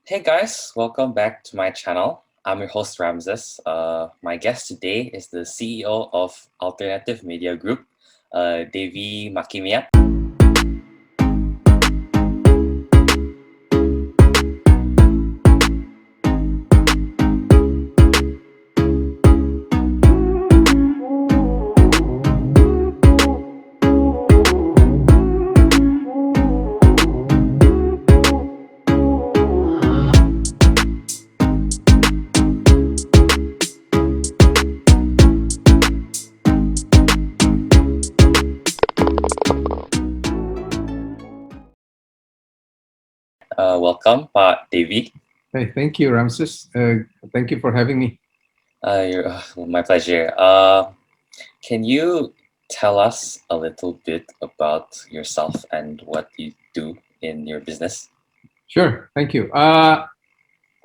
Hey guys, welcome back to my channel. I'm your host Ramses. My guest today is the CEO of Alternative Media Group, Davy Makimian. Welcome, Pak Davy. Hey, thank you, Ramses. Thank you for having me. My pleasure. Can you tell us a little bit about yourself and what you do in your business? Sure, thank you.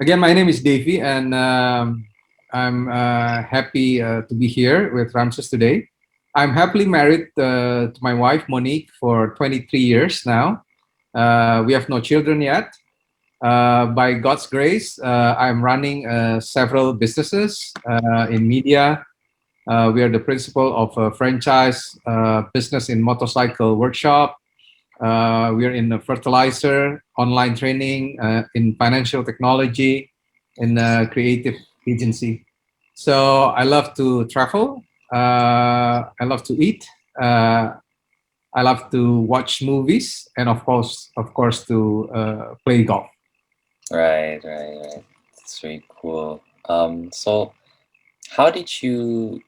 Again, my name is Davy, and I'm happy to be here with Ramses today. I'm happily married to my wife, Monique, for 23 years now. We have no children yet. By God's grace, I'm running several businesses in media. We are the principal of a franchise business in motorcycle workshop. We are in the fertilizer, online training, in financial technology, in a creative agency. So I love to travel. I love to eat. I love to watch movies, and of course, to play golf. Right. That's very cool. So how did you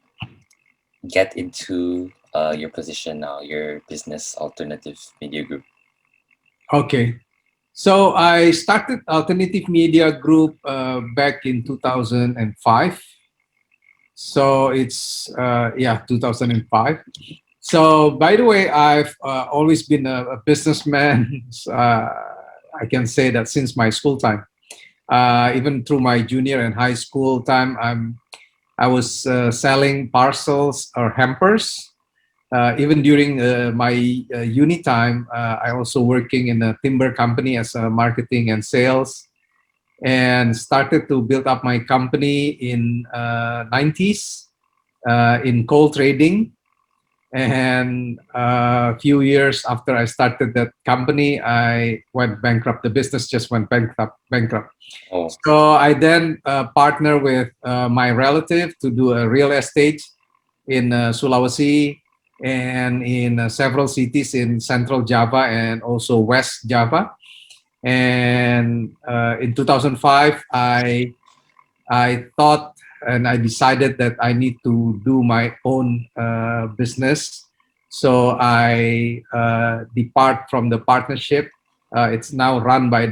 get into your position now, your business alternative media group? Okay. So I started Alternative Media Group back in 2005. So it's 2005. So by the way, I've always been a businessman. I can say that since my school time, even through my junior and high school time, I was selling parcels or hampers. Even during my uni time, I also working in a timber company as a marketing and sales, and started to build up my company in 90s in coal trading. And a few years after I started that company, I went bankrupt. The business just went bankrupt. Oh, So I then partnered with my relative to do a real estate in Sulawesi and in several cities in Central Java and also West Java. And in 2005, I thought and I decided that I need to do my own business. So I depart from the partnership. It's now run by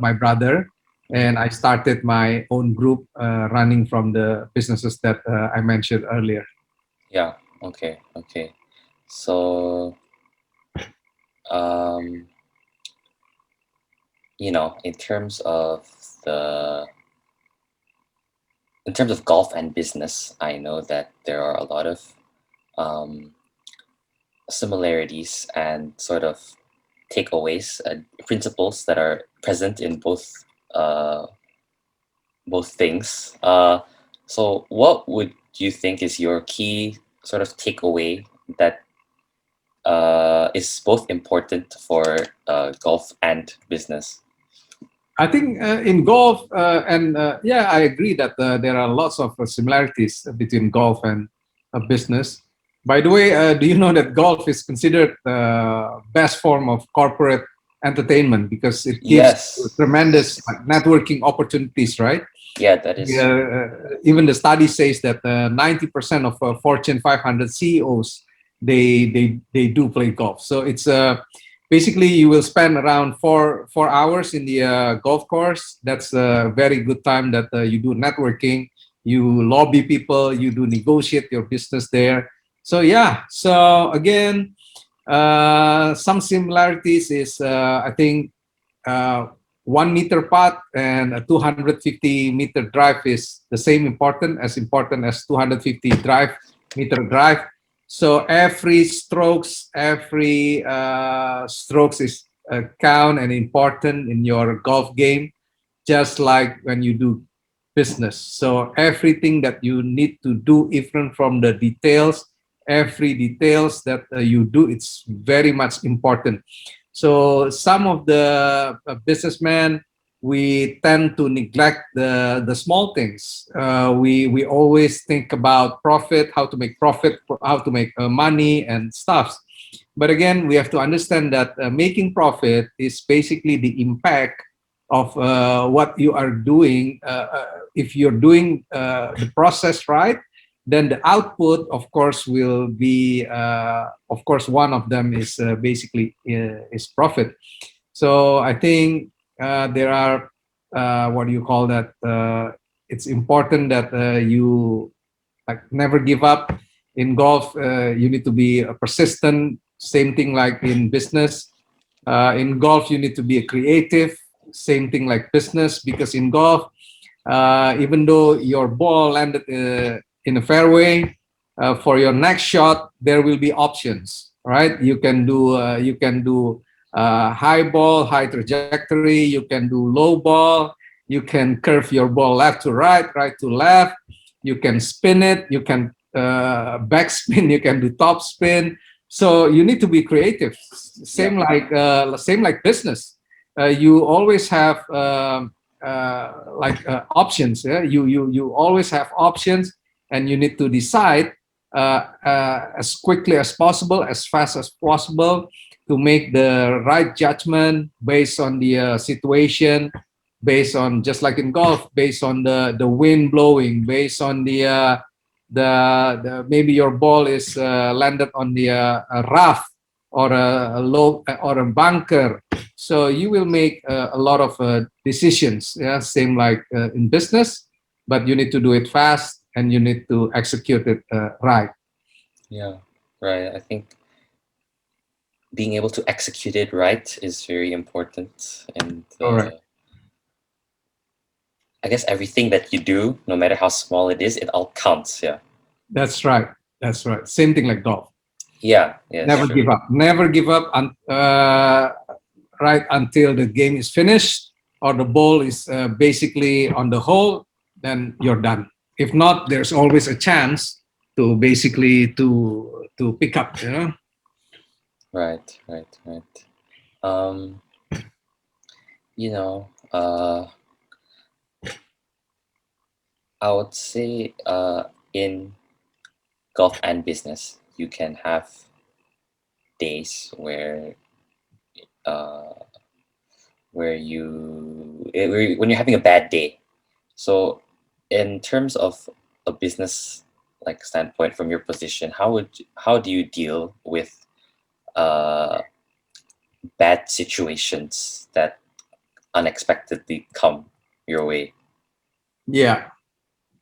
my brother, and I started my own group running from the businesses that I mentioned earlier. yeah. Okay. So, um, in terms of the in terms of golf and business, I know that there are a lot of um, similarities and sort of takeaways and principles that are present in uh, both things. So, what would you think is your key sort of takeaway that is both important for golf and business? I think in golf, and yeah, I agree that there are lots of similarities between golf and business. By the way, do you know that golf is considered the best form of corporate entertainment because it gives Yes. tremendous networking opportunities, right? Yeah, that is true. Even the study says that 90% of Fortune 500 CEOs they do play golf. So it's basically you will spend around four hours in the golf course. That's a very good time that you do networking, you lobby people, you do negotiate your business there. So yeah. So again, some similarities is I think. Uh, 1 meter putt and a 250-meter drive is the same important as 250 meter drive. So every strokes is count and important in your golf game. just like when you do business. So everything that you need to do, even from the details, every details that you do, it's very much important. So some of the businessmen, we tend to neglect the small things. We always think about profit, how to make money and stuff. But again, we have to understand that making profit is basically the impact of what you are doing. If you're doing the process right, then the output, of course, will be, of course, one of them is basically is profit. So I think there are, what do you call that? It's important that you like never give up. In golf, you need to be persistent. Same thing like in business. In golf, you need to be a creative. Same thing like business, because in golf, even though your ball landed in a fairway, for your next shot there will be options, right? You can do high ball, high trajectory. You can do low ball. You can curve your ball left to right, right to left. You can spin it. You can backspin. You can do top spin. So you need to be creative. Yeah. Same like business. You always have options. Yeah? You always have options, and you need to decide as quickly as possible, as fast as possible, to make the right judgment based on the situation, based on, just like in golf, based on the wind blowing, based on the maybe your ball is landed on the a rough or a low or a bunker. So you will make a lot of decisions. Yeah, same like in business, but you need to do it fast and you need to execute it right. Yeah. Right. I think being able to execute it right is very important, and Correct. I guess everything that you do, no matter how small it is, it all counts. Yeah. That's right. That's right. Same thing like golf. Yeah. Yes. Never True. give up. Never give up right until the game is finished or the ball is basically on the hole. Then you're done. If not, there's always a chance to basically to pick up. You know. Right. Right. Right. Um. You know. I would say. In golf and business, you can have days uh when you're having a bad day. So, in terms of a business like standpoint, from your position, how do you deal with uh, bad situations that unexpectedly come your way? Yeah,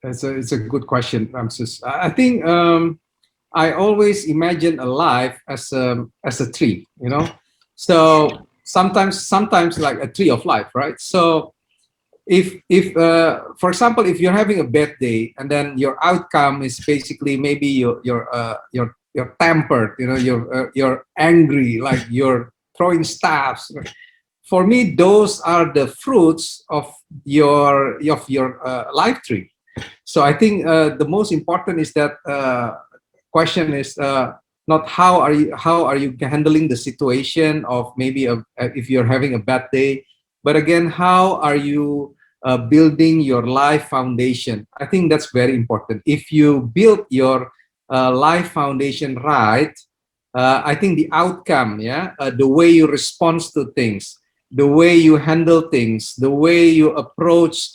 it's a good question, Ramses. I think I always imagine a life as a tree. You know, so sometimes like a tree of life, right? So if for example, if you're having a bad day and then your outcome is basically maybe you're tempered, you know, you're angry, like you're throwing staffs. For me, those are the fruits of your life tree. So I think the most important is that question is not how are you handling the situation of maybe if you're having a bad day, but again, how are you building your life foundation? I think that's very important. If you build your life foundation right, I think the outcome, yeah, the way you respond to things, the way you handle things, the way you approach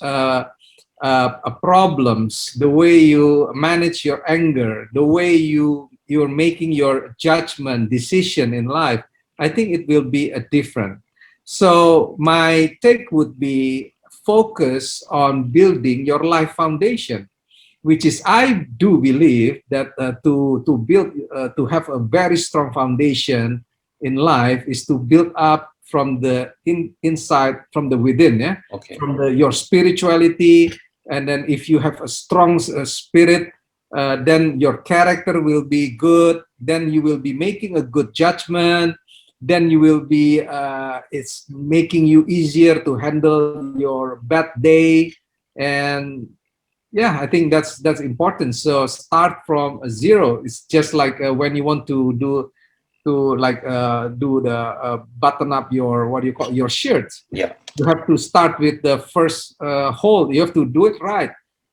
problems, the way you manage your anger, the way you're making your judgment decision in life, I think it will be a different. So my take would be focus on building your life foundation, which is I do believe that to build to have a very strong foundation in life is to build up from the inside, from the within, yeah, Okay. from your spirituality. And then if you have a strong spirit, then your character will be good, then you will be making a good judgment, then you will be it's making you easier to handle your bad day. And yeah, I think that's important. So start from zero. It's just like when you want to do the button up your, what do you call, your shirt. Yeah. You have to start with the first hole. You have to do it right.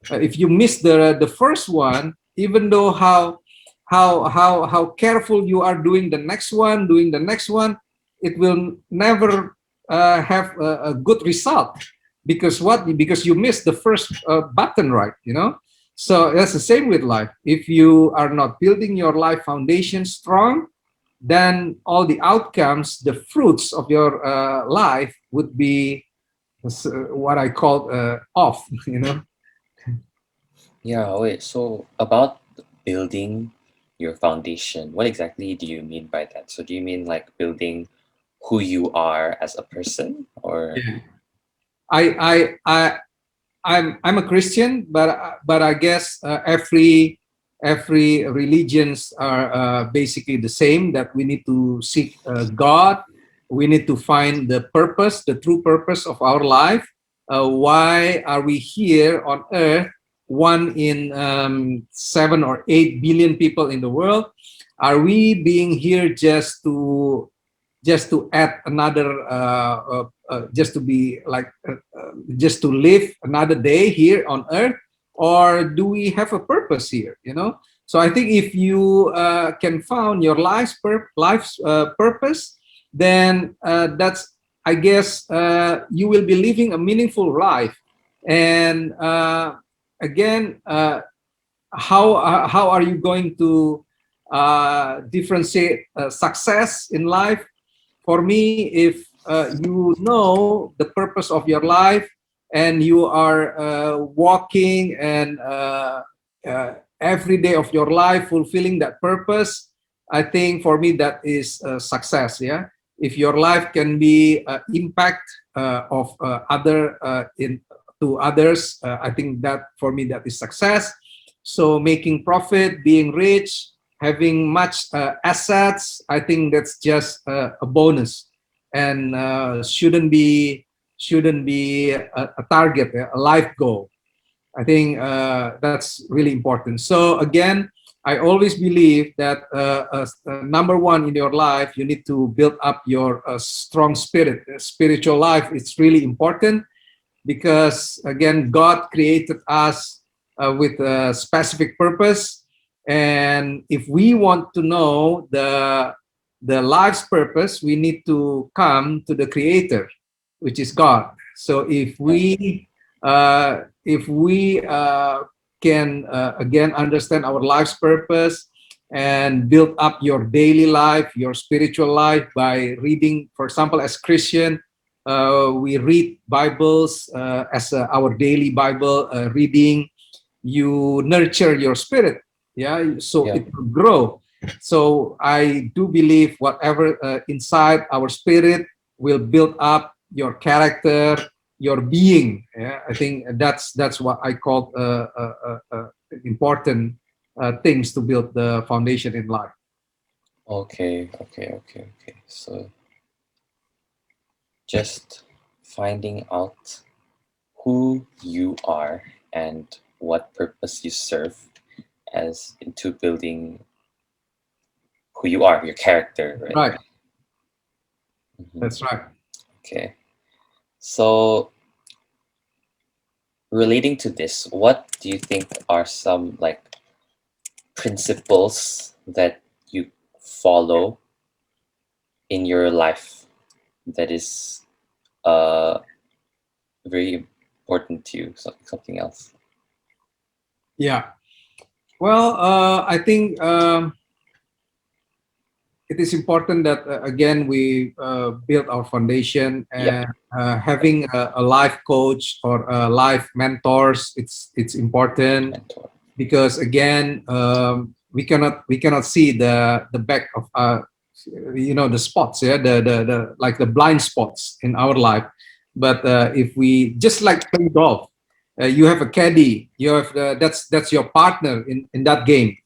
If you miss the first one, even though how careful you are doing the next one, it will never have a good result. Because what? Because you missed the first button, right? You know. So that's the same with life. If you are not building your life foundation strong, then all the outcomes, the fruits of your life would be what I call off. You know. Yeah, wait. So about building your foundation, what exactly do you mean by that? So do you mean like building who you are as a person, or Yeah. I I I I'm a Christian, but I guess every religions are basically the same. That we need to seek God. We need to find the purpose, the true purpose of our life. Why are we here on Earth? One in 7 or 8 billion people in the world. Are we being here just to add another just to be like just to live another day here on earth, or do we have a purpose here, you know? So I think if you can found your life's purpose, then that's, I guess, you will be living a meaningful life. And again, how are you going to differentiate success in life? For me, if you know the purpose of your life, and you are walking and every day of your life fulfilling that purpose, I think for me that is success. Yeah, if your life can be impact of other in to others, I think that for me that is success. So making profit, being rich, having much assets, I think that's just a bonus, and shouldn't be a target, a life goal. I think that's really important. So again, I always believe that number one in your life, you need to build up your strong spirit, spiritual life. It's really important, because again, God created us with a specific purpose. And if we want to know the life's purpose, we need to come to the creator, which is God. So yeah. if we can again understand our life's purpose, and build up your daily life, your spiritual life, by reading, for example, as Christian, we read Bibles as our daily Bible reading. You nurture your spirit, yeah, so Yeah. it will grow. So I do believe whatever inside our spirit will build up your character, your being. Yeah, I think that's what I call important things to build the foundation in life. Okay, okay, okay, okay. So just finding out who you are and what purpose you serve as into building who you are, your character, right? Right, Mhm. that's right. Okay. So relating to this, what do you think are some like principles that you follow in your life that is uh very important to you? Something else. Yeah. Well, I think it is important that again we build our foundation, Yeah. and having a life coach or a life mentors. It's important, Mentor. because again, we cannot see the back of the spots, yeah, the like the blind spots in our life. But if we just like play golf, you have a caddy, you have that's your partner in that game.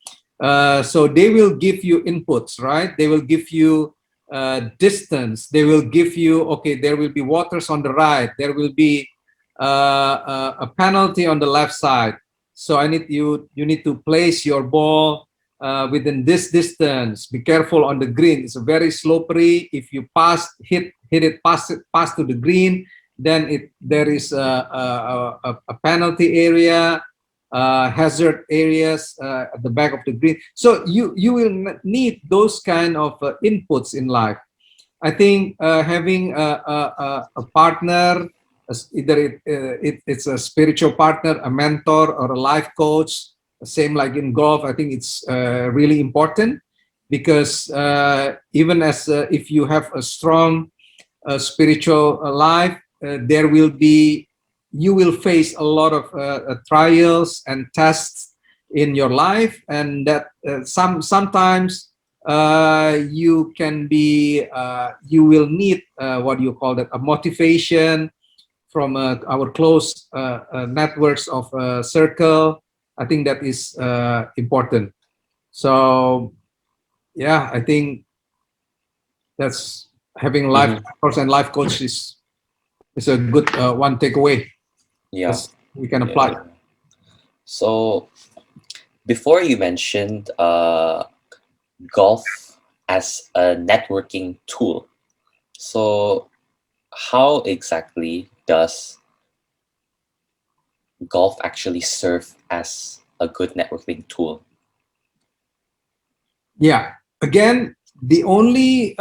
So they will give you inputs, right? They will give you distance. They will give you, okay, there will be waters on the right, there will be a penalty on the left side. So you need to place your ball within this distance. Be careful on the green. It's very slippery. If you hit it, pass to the green, then there is a penalty area, hazard areas at the back of the green. So you will need those kind of inputs in life. I think having a partner, either it's a spiritual partner, a mentor, or a life coach, same like in golf. I think it's really important, because even as if you have a strong spiritual life, there will be, you will face a lot of trials and tests in your life, and that sometimes you can be you will need what you call that, a motivation from our close networks of circle. I think that is important. So yeah, I think that's having life Hmm. course and life coach is a good one takeaway Yeah. that we can Yeah. apply. So before you mentioned golf as a networking tool. So how exactly does golf actually serve as a good networking tool? Yeah, again, the only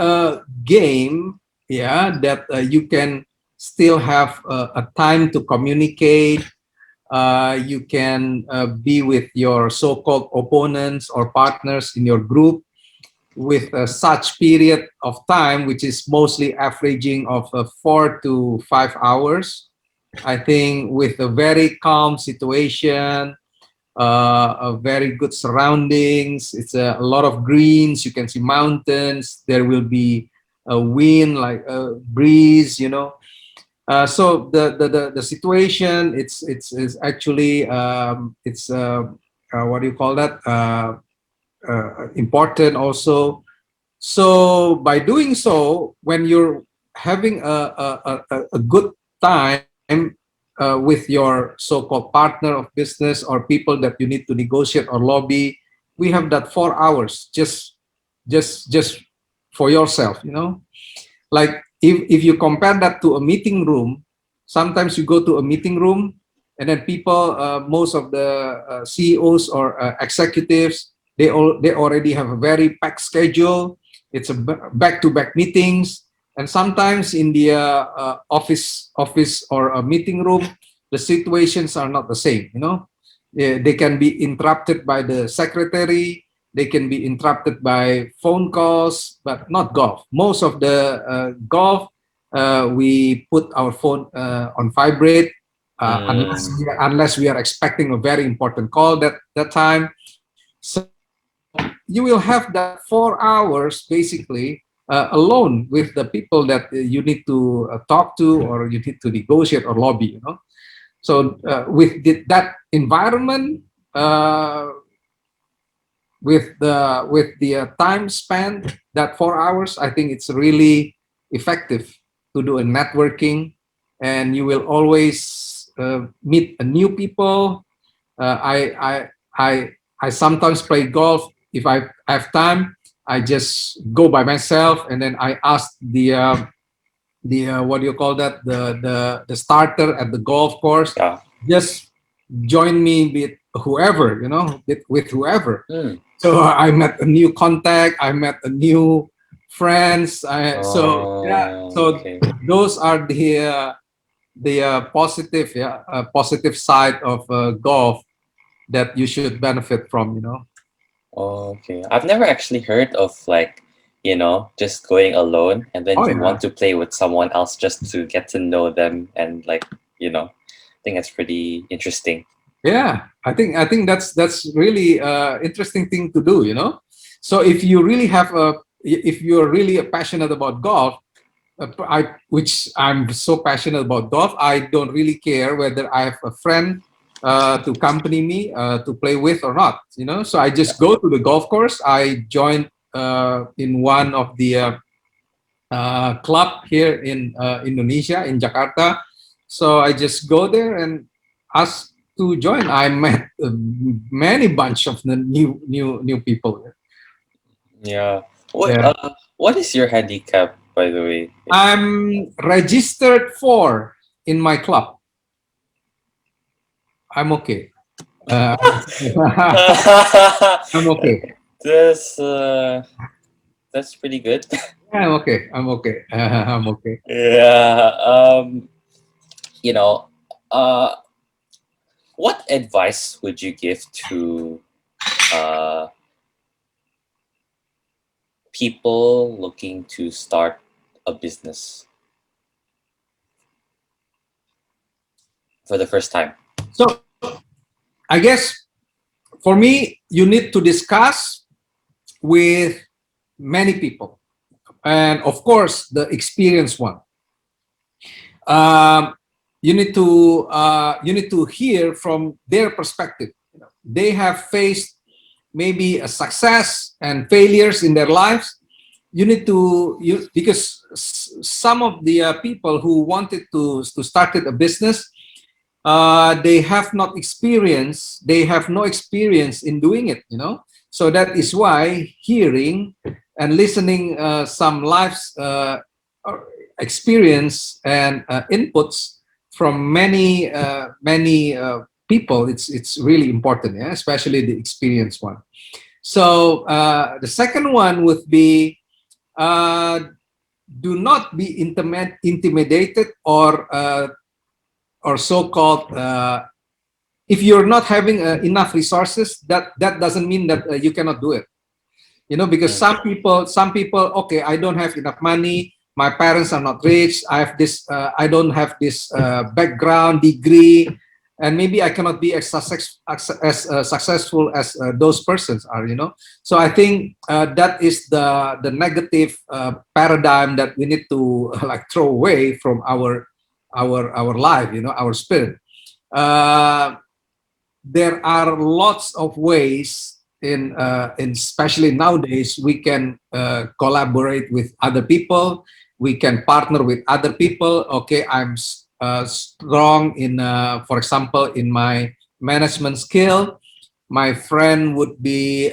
game, yeah, that you can still have a time to communicate. You can be with your so-called opponents or partners in your group with such period of time, which is mostly averaging of 4 to 5 hours. I think with a very calm situation, a very good surroundings. It's a lot of greens. You can see mountains. There will be a wind, like a breeze, you know. So the situation, it's actually it's what do you call that? Important also. So by doing so, when you're having a good time with your so-called partner of business or people that you need to negotiate or lobby, we have that 4 hours just for yourself, you know. Like if you compare that to a meeting room, sometimes you go to a meeting room and then people, most of the CEOs or executives, they already have a very packed schedule. It's a back-to-back meetings, and sometimes in the office or a meeting room, the situations are not the same. You know, they can be interrupted by the secretary. They can be interrupted by phone calls, but not golf. Most of the golf, we put our phone on vibrate Mm, unless we are expecting a very important call that time. So you will have that 4 hours basically alone with the people that you need to talk to or you need to negotiate or lobby. You know, so that environment. With the time spent, that 4 hours, I think it's really effective to do a networking, and you will always meet a new people. uh, I, I I I sometimes play golf. If I have time, I just go by myself, and then I ask the what do you call that, the starter at the golf course, yeah. just join me with whoever, you know, with whoever. Mm. So I met a new contact, I met a new friends. So yeah, Oh, so okay. those are positive, yeah, positive side of golf that you should benefit from, you know. Okay. I've never actually heard of like, just going alone and then Oh you yeah. want to play with someone else just to get to know them and like, I think that's pretty interesting. Yeah, I think that's really interesting thing to do, you know. So if you're really passionate about golf, which I'm so passionate about golf, I don't really care whether I have a friend to accompany me to play with or not, you know. So I Yeah. just go to the golf course. I join in one of the club here in Indonesia, in Jakarta. So I just go there and ask to join. I met many bunch of the new people. Yeah. Yeah, What is your handicap, by the way? I'm registered for in my club. I'm okay. Uh, I'm okay. That's that's pretty good. I'm okay. I'm okay. I'm okay. Yeah. You know, uh, what advice would you give to uh people looking to start a business for the first time? So I guess for me, you need to discuss with many people, and of course, the experienced one. Um, you need to hear from their perspective. You know, they have faced maybe a success and failures in their lives. You need to because some of the people who wanted to start a business, they have not experience, they have no experience in doing it, you know. So that is why hearing and listening some lives experience and inputs from many people, it's really important, yeah? Especially the experienced one. So the second one would be, uh, do not be intimidated or so-called, if you're not having enough resources, that doesn't mean that you cannot do it, you know, because Mm, some people, okay, I don't have enough money, my parents are not rich, I have this I don't have this background degree, and maybe I cannot be as successful as those persons are, you know. So I think that is the negative paradigm that we need to like throw away from our life, you know, our spirit. uh, there are lots of ways in especially nowadays we can collaborate with other people, we can partner with other people. Okay, I'm strong in for example in my management skill, my friend would be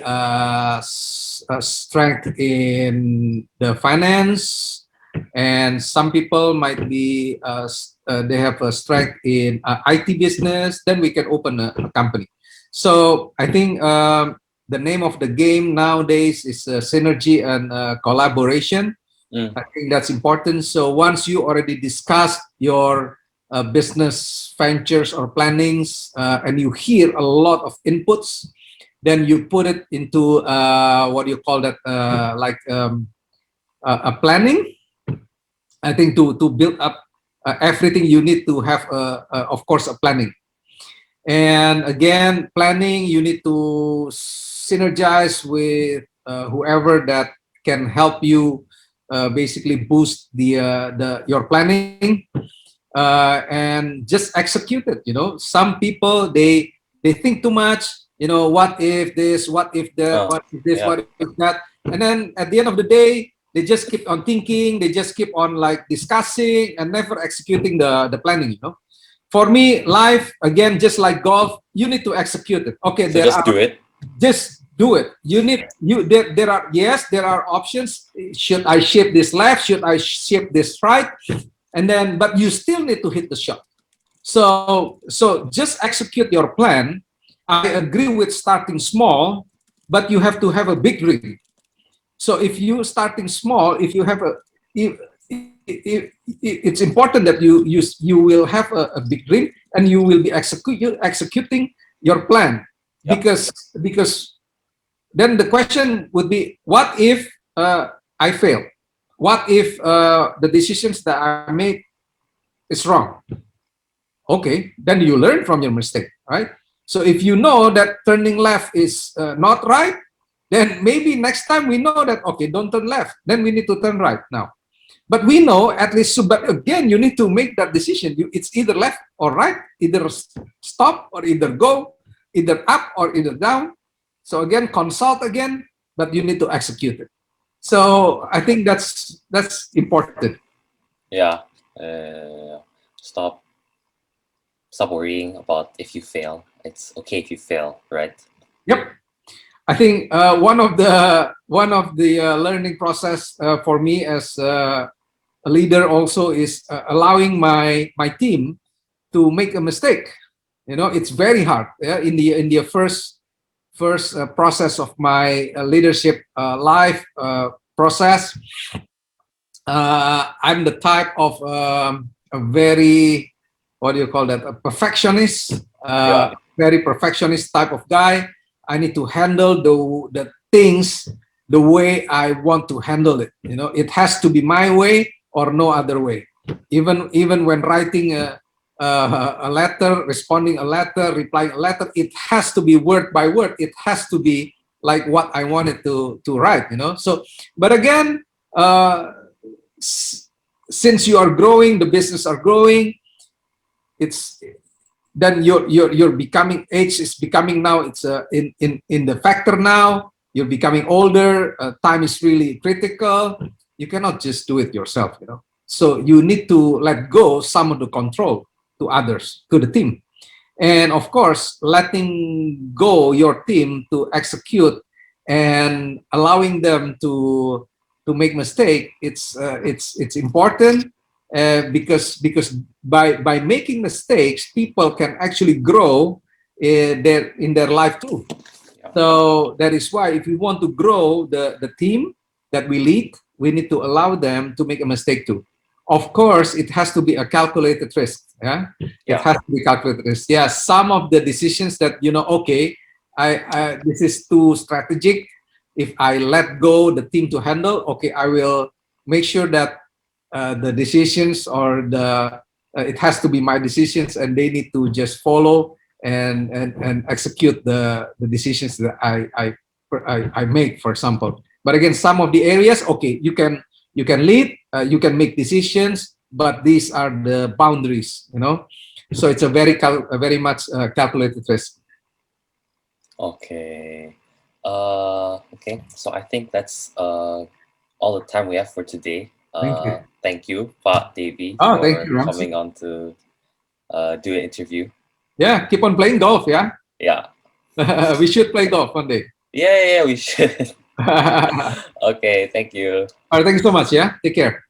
strength in the finance, and some people might be they have a strength in IT business, then we can open a company. So I think the name of the game nowadays is synergy and collaboration. mm, I think that's important. So once you already discussed your business ventures or plannings, and you hear a lot of inputs, then you put it into what do you call that, a planning. I think to build up everything, you need to have, of course, a planning. And again, planning, you need to synergize with whoever that can help you basically boost the your planning, and just execute it. You know, some people they think too much. You know, what if this? What if that? oh, What if this? yeah. What if that? And then at the end of the day, they just keep on thinking. They just keep on like discussing and never executing the planning. You know, for me, life again, just like golf, you need to execute it. Okay, So there just do are, it. just do it. You need you there are, yes, there are options. Should I shape this left? Should I shape this right? And then, but you still need to hit the shot. So just execute your plan. I agree with starting small, but you have to have a big dream. So if you starting small, if you have a, if, it's important that you will have a big dream and you will be executing your plan, Yep. because then the question would be, what if I fail? What if the decisions that I made is wrong? Okay, then you learn from your mistake, right? So if you know that turning left is not right, then maybe next time we know that, okay, don't turn left, then we need to turn right now. But we know at least, so, but again, you need to make that decision. It's either left or right, either stop or either go, either up or either down. So again, consult again, but you need to execute it. So I think that's important. Yeah. Stop stop worrying about if you fail. It's okay if you fail, right? Yep. I think one of the learning process for me as a leader also is allowing my team to make a mistake. You know, it's very hard, yeah? In the first process of my leadership life process. I'm the type of a very, what do you call that, a perfectionist, Yeah. very perfectionist type of guy. I need to handle the things the way I want to handle it. You know, it has to be my way or no other way. Even when writing a letter, responding a letter, replying a letter, it has to be word by word. It has to be like what I wanted to write. You know, so but again. Since you are growing, the business are growing, it's then you're becoming, age is becoming now, it's in the factor now, you're becoming older, time is really critical. You cannot just do it yourself, you know, so you need to let go some of the control to others, to the team, and of course letting go your team to execute and allowing them to make mistake. It's important because by making mistakes people can actually grow in their life too. Yeah. So that is why if we want to grow the team that we lead, we need to allow them to make a mistake too. Of course, it has to be a calculated risk. Yeah, it Yeah. has to be calculated risk. Yeah, some of the decisions that you know, okay, I this is too strategic. If I let go the team to handle, okay, I will make sure that the decisions or the it has to be my decisions, and they need to just follow and execute the decisions that I make, for example. But again, some of the areas, okay, you can lead, you can make decisions, but these are the boundaries, you know. So it's a very much calculated risk. Okay. Okay. So I think that's all the time we have for today. Thank you. Thank you, Pak Davy, Oh, thank for you, Ramses. coming on to do an interview. Yeah, keep on playing golf. Yeah, Yeah. we should play golf one day. Yeah, yeah, yeah, we should. All right, Okay, thank you. thank you so much. Yeah, take care.